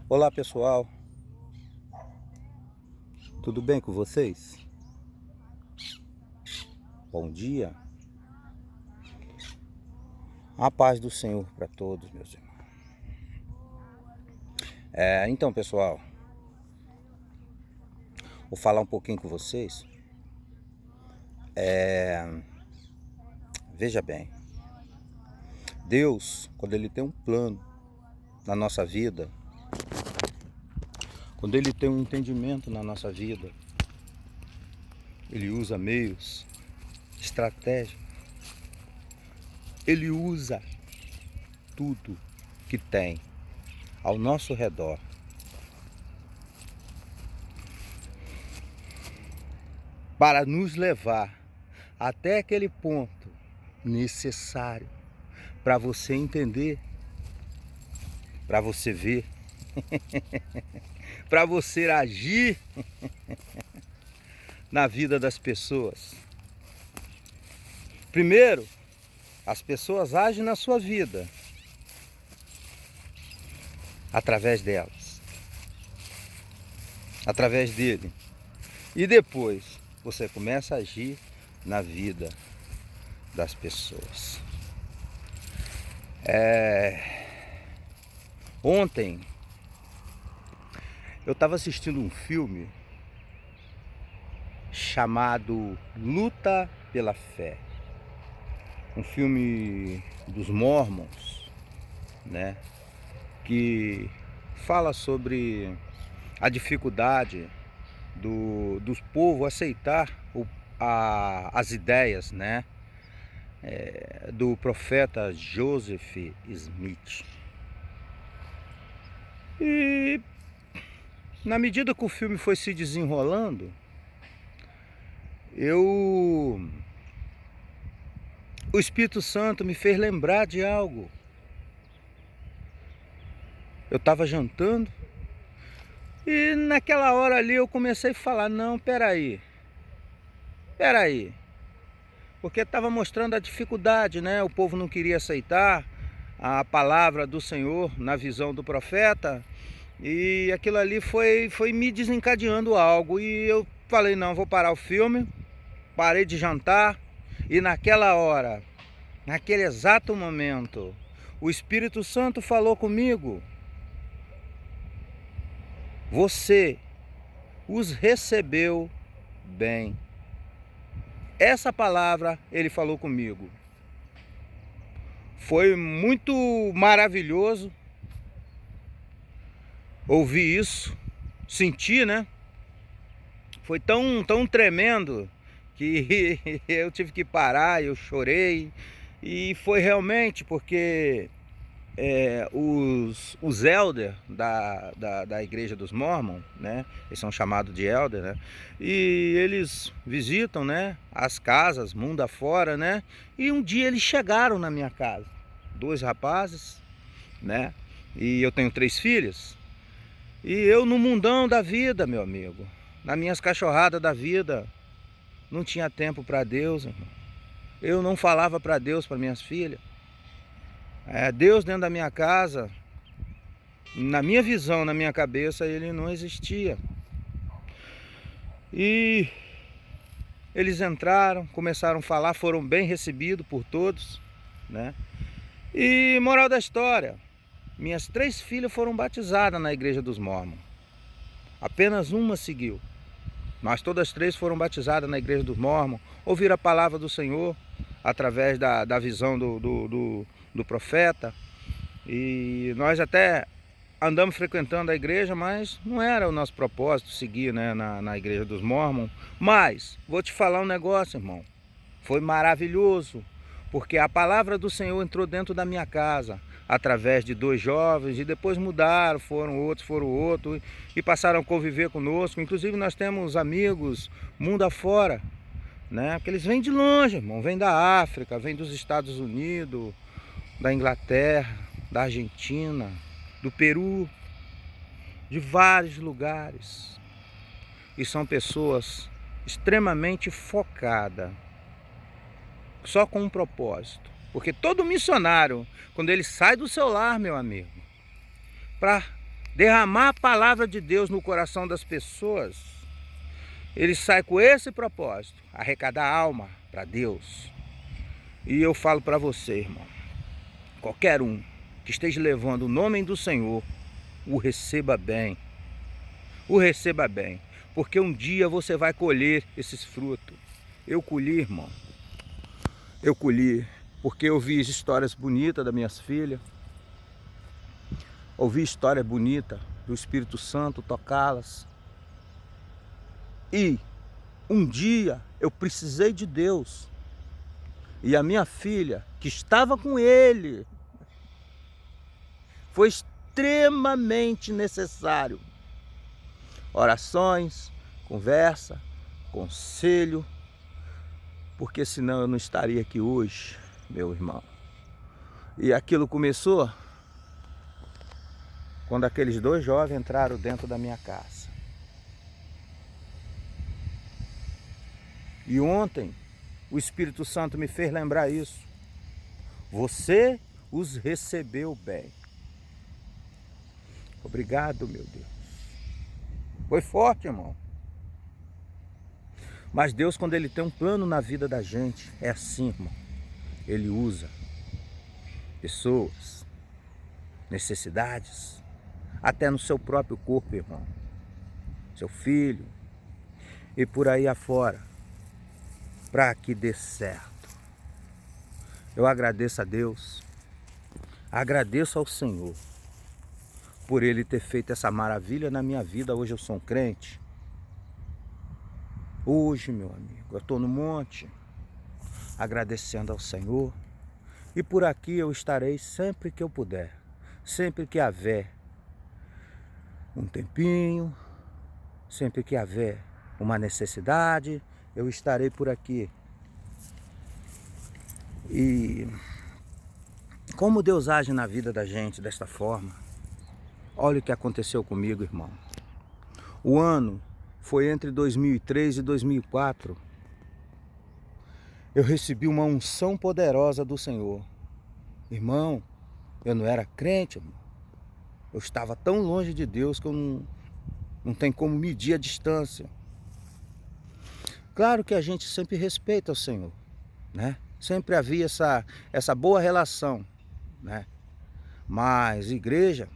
Olá pessoal, tudo bem com vocês? Bom dia, a paz do Senhor para todos, meus irmãos. Então pessoal, vou falar um pouquinho com vocês. Veja bem, Deus, quando Ele tem um plano na nossa vida, quando Ele tem um entendimento na nossa vida, Ele usa meios, estratégia, Ele usa tudo que tem ao nosso redor para nos levar até aquele ponto necessário para você entender, para você ver, para você agir na vida das pessoas. Primeiro, as pessoas agem na sua vida através delas, através dele. E depois você começa a agir na vida das pessoas. Ontem eu estava assistindo um filme chamado Luta pela Fé. Um filme dos Mormons, né? Que fala sobre a dificuldade do povo aceitar as ideias, né? Do profeta Joseph Smith. E na medida que o filme foi se desenrolando, o Espírito Santo me fez lembrar de algo. Eu estava jantando e naquela hora ali eu comecei a falar, não, peraí, porque estava mostrando a dificuldade, né? O povo não queria aceitar a palavra do Senhor na visão do profeta, e aquilo ali foi me desencadeando algo, e eu falei, não, vou parar o filme, parei de jantar, e naquela hora, naquele exato momento, o Espírito Santo falou comigo, você os recebeu bem. Essa palavra ele falou comigo. Foi muito maravilhoso ouvir isso, sentir, né? Foi tão tremendo que eu tive que parar, eu chorei. E foi realmente porque os elder da igreja dos Mormons, né? Eles são chamados de elder, né? E eles visitam, né? As casas, mundo afora, né? E um dia eles chegaram na minha casa, 2 rapazes, né? E eu tenho 3 filhas. E eu no mundão da vida, meu amigo, nas minhas cachorradas da vida, não tinha tempo para Deus, irmão. Eu não falava para Deus, para minhas filhas. Deus dentro da minha casa, na minha visão, na minha cabeça, ele não existia. E eles entraram, começaram a falar, foram bem recebidos por todos, né? E moral da história, minhas 3 filhas foram batizadas na igreja dos Mormons. Apenas uma seguiu. Mas todas 3 foram batizadas na igreja dos Mormons, ouviram a palavra do Senhor através da visão do profeta. E nós até andamos frequentando a igreja, mas não era o nosso propósito seguir, né, na igreja dos Mormons. Mas vou te falar um negócio, irmão. Foi maravilhoso, porque a palavra do Senhor entrou dentro da minha casa através de 2 jovens, e depois mudaram, foram outros, e passaram a conviver conosco. Inclusive nós temos amigos mundo afora, né? Que eles vêm de longe, irmão, vêm da África, vêm dos Estados Unidos, da Inglaterra, da Argentina, do Peru, de vários lugares. E são pessoas extremamente focadas, só com um propósito. Porque todo missionário, quando ele sai do seu lar, meu amigo, para derramar a palavra de Deus no coração das pessoas, ele sai com esse propósito, arrecadar alma para Deus. E eu falo para você, irmão, qualquer um que esteja levando o nome do Senhor, o receba bem. O receba bem, porque um dia você vai colher esses frutos. Eu colhi, irmão. Eu colhi, porque eu vi histórias bonitas das minhas filhas. Ouvi histórias bonitas do Espírito Santo tocá-las. E um dia eu precisei de Deus. E a minha filha, que estava com ele, foi extremamente necessário. Orações, conversa, conselho, porque senão eu não estaria aqui hoje, meu irmão. E aquilo começou quando aqueles 2 jovens entraram dentro da minha casa. E ontem o Espírito Santo me fez lembrar isso. Você os recebeu bem. Obrigado, meu Deus. Foi forte, irmão. Mas Deus, quando Ele tem um plano na vida da gente, é assim, irmão. Ele usa pessoas, necessidades, até no seu próprio corpo, irmão. Seu filho e por aí afora, para que dê certo. Eu agradeço a Deus, agradeço ao Senhor, por Ele ter feito essa maravilha na minha vida. Hoje eu sou um crente. Hoje, meu amigo, eu estou no monte, agradecendo ao Senhor. E por aqui eu estarei sempre que eu puder. Sempre que haver um tempinho, sempre que haver uma necessidade, eu estarei por aqui. E como Deus age na vida da gente desta forma. Olha o que aconteceu comigo, irmão. O ano foi entre 2003 e 2004. Eu recebi uma unção poderosa do Senhor. Irmão, eu não era crente, irmão. Eu estava tão longe de Deus que eu não tem como medir a distância. Claro que a gente sempre respeita o Senhor, né? Sempre havia essa boa relação, né? Mas igreja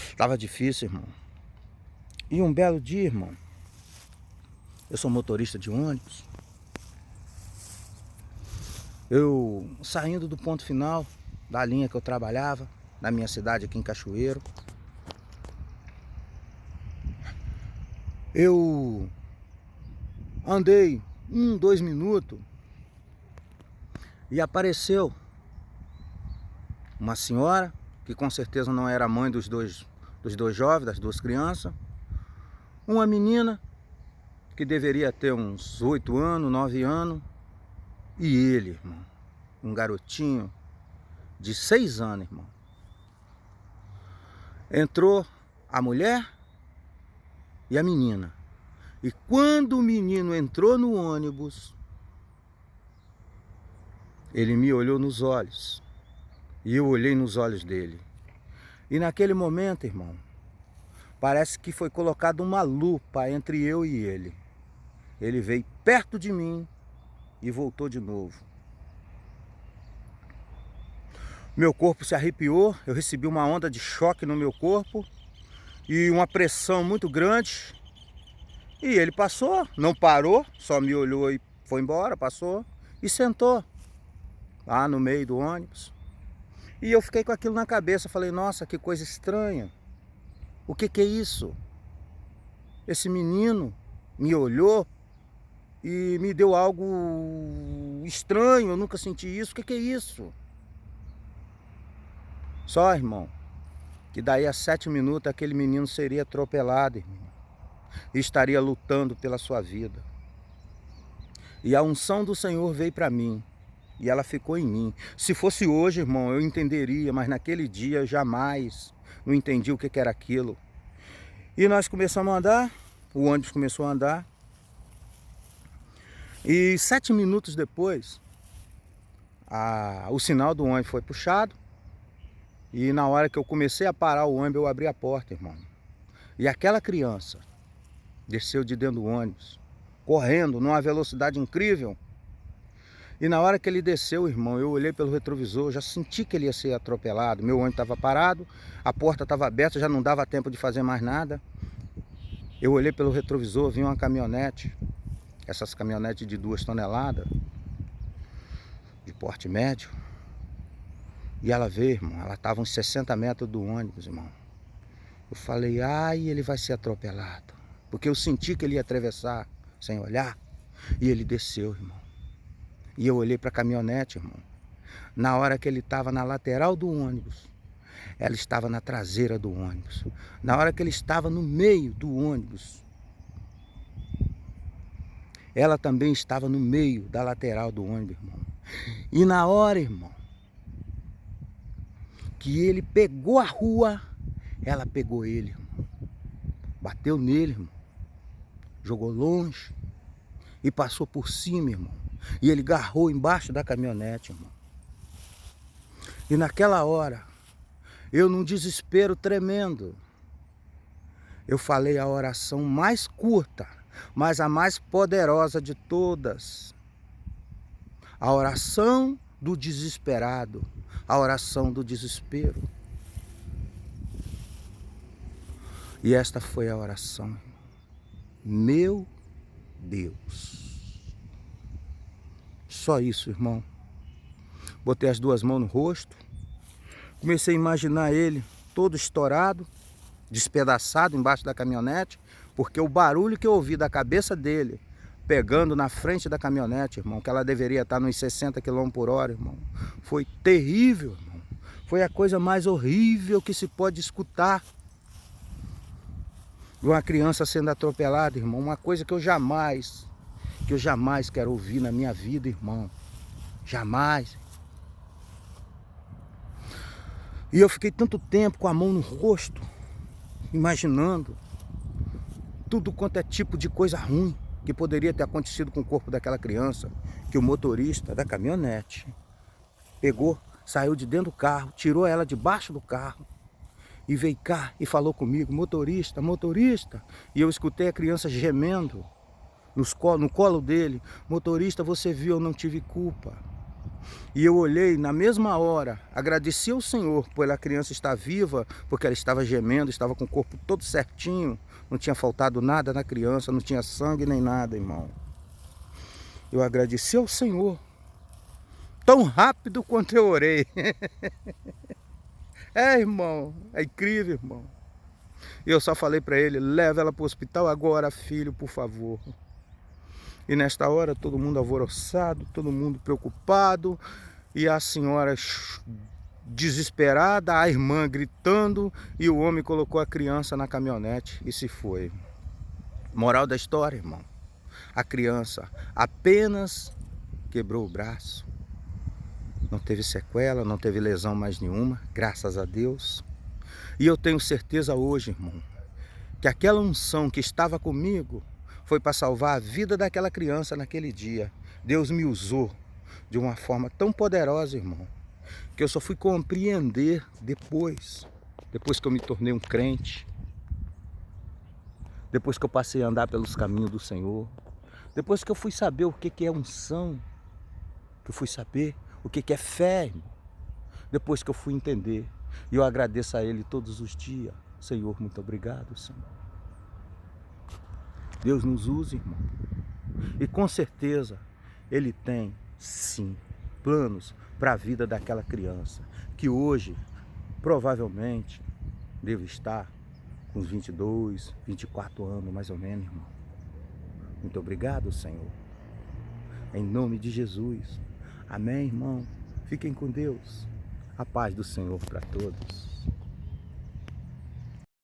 estava difícil, irmão. E um belo dia, irmão, eu sou motorista de ônibus. Eu saindo do ponto final da linha que eu trabalhava, na minha cidade aqui em Cachoeiro, eu andei 2 minutos e apareceu uma senhora, que com certeza não era a mãe dos dois jovens, das 2 crianças, uma menina que deveria ter uns 8 anos, 9 anos, e ele, irmão, um garotinho de 6 anos, irmão. Entrou a mulher e a menina. E quando o menino entrou no ônibus, ele me olhou nos olhos. E eu olhei nos olhos dele. E naquele momento, irmão, parece que foi colocada uma lupa entre eu e ele. Ele veio perto de mim e voltou de novo. Meu corpo se arrepiou, eu recebi uma onda de choque no meu corpo e uma pressão muito grande. E ele passou, não parou, só me olhou e foi embora, passou e sentou lá no meio do ônibus. E eu fiquei com aquilo na cabeça, falei, nossa, que coisa estranha. O que é isso? Esse menino me olhou e me deu algo estranho, eu nunca senti isso, o que é isso? Só, irmão, que daí a 7 minutos aquele menino seria atropelado, irmão, e estaria lutando pela sua vida. E a unção do Senhor veio para mim, e ela ficou em mim. Se fosse hoje, irmão, eu entenderia, mas naquele dia eu jamais não entendi o que era aquilo. E nós começamos a andar, o ônibus começou a andar, e 7 minutos depois, o sinal do ônibus foi puxado, E na hora que eu comecei a parar o ônibus, eu abri a porta, irmão. E aquela criança desceu de dentro do ônibus, correndo numa velocidade incrível. E na hora que ele desceu, irmão, eu olhei pelo retrovisor, já senti que ele ia ser atropelado. Meu ônibus estava parado, a porta estava aberta, já não dava tempo de fazer mais nada. Eu olhei pelo retrovisor, vi uma caminhonete, essas caminhonetes de 2 toneladas, de porte médio. E ela veio, irmão, ela estava uns 60 metros do ônibus, irmão. Eu falei, ai, ele vai ser atropelado. Porque eu senti que ele ia atravessar sem olhar. E ele desceu, irmão. E eu olhei para a caminhonete, irmão. Na hora que ele estava na lateral do ônibus, ela estava na traseira do ônibus. Na hora que ele estava no meio do ônibus, ela também estava no meio da lateral do ônibus, irmão. E na hora, irmão, que ele pegou a rua, ela pegou ele, irmão. Bateu nele, irmão. Jogou longe e passou por cima, irmão. E ele agarrou embaixo da caminhonete, irmão. E naquela hora, eu num desespero tremendo, eu falei a oração mais curta, mas a mais poderosa de todas. A oração do desesperado, a oração do desespero. E esta foi a oração. Meu Deus. Só isso, irmão. Botei as 2 mãos no rosto. Comecei a imaginar ele todo estourado, despedaçado embaixo da caminhonete, porque o barulho que eu ouvi da cabeça dele, pegando na frente da caminhonete, irmão, que ela deveria estar nos 60 km/h, irmão, foi terrível, irmão. Foi a coisa mais horrível que se pode escutar. De uma criança sendo atropelada, irmão, uma coisa que eu jamais quero ouvir na minha vida, irmão. Jamais. E eu fiquei tanto tempo com a mão no rosto, imaginando tudo quanto é tipo de coisa ruim que poderia ter acontecido com o corpo daquela criança, que o motorista da caminhonete pegou, saiu de dentro do carro, tirou ela debaixo do carro e veio cá e falou comigo, motorista, motorista. E eu escutei a criança gemendo no colo dele, motorista, você viu, eu não tive culpa. E eu olhei na mesma hora, agradeci ao Senhor por a criança estar viva, porque ela estava gemendo, estava com o corpo todo certinho, não tinha faltado nada na criança, não tinha sangue nem nada, irmão. Eu agradeci ao Senhor, tão rápido quanto eu orei. É, irmão, é incrível, irmão. E eu só falei para ele, leva ela para o hospital agora, filho, por favor. E nesta hora, todo mundo alvoroçado, todo mundo preocupado, e a senhora desesperada, a irmã gritando, e o homem colocou a criança na caminhonete e se foi. Moral da história, irmão, a criança apenas quebrou o braço, não teve sequela, não teve lesão mais nenhuma, graças a Deus. E eu tenho certeza hoje, irmão, que aquela unção que estava comigo foi para salvar a vida daquela criança naquele dia. Deus me usou de uma forma tão poderosa, irmão, que eu só fui compreender depois que eu me tornei um crente, depois que eu passei a andar pelos caminhos do Senhor, depois que eu fui saber o que é unção, que eu fui saber o que é fé, irmão, depois que eu fui entender. E eu agradeço a Ele todos os dias. Senhor, muito obrigado, Senhor. Deus nos usa, irmão. E com certeza Ele tem, sim, planos para a vida daquela criança, que hoje, provavelmente, deve estar com uns 22, 24 anos, mais ou menos, irmão. Muito obrigado, Senhor. Em nome de Jesus. Amém, irmão. Fiquem com Deus. A paz do Senhor para todos.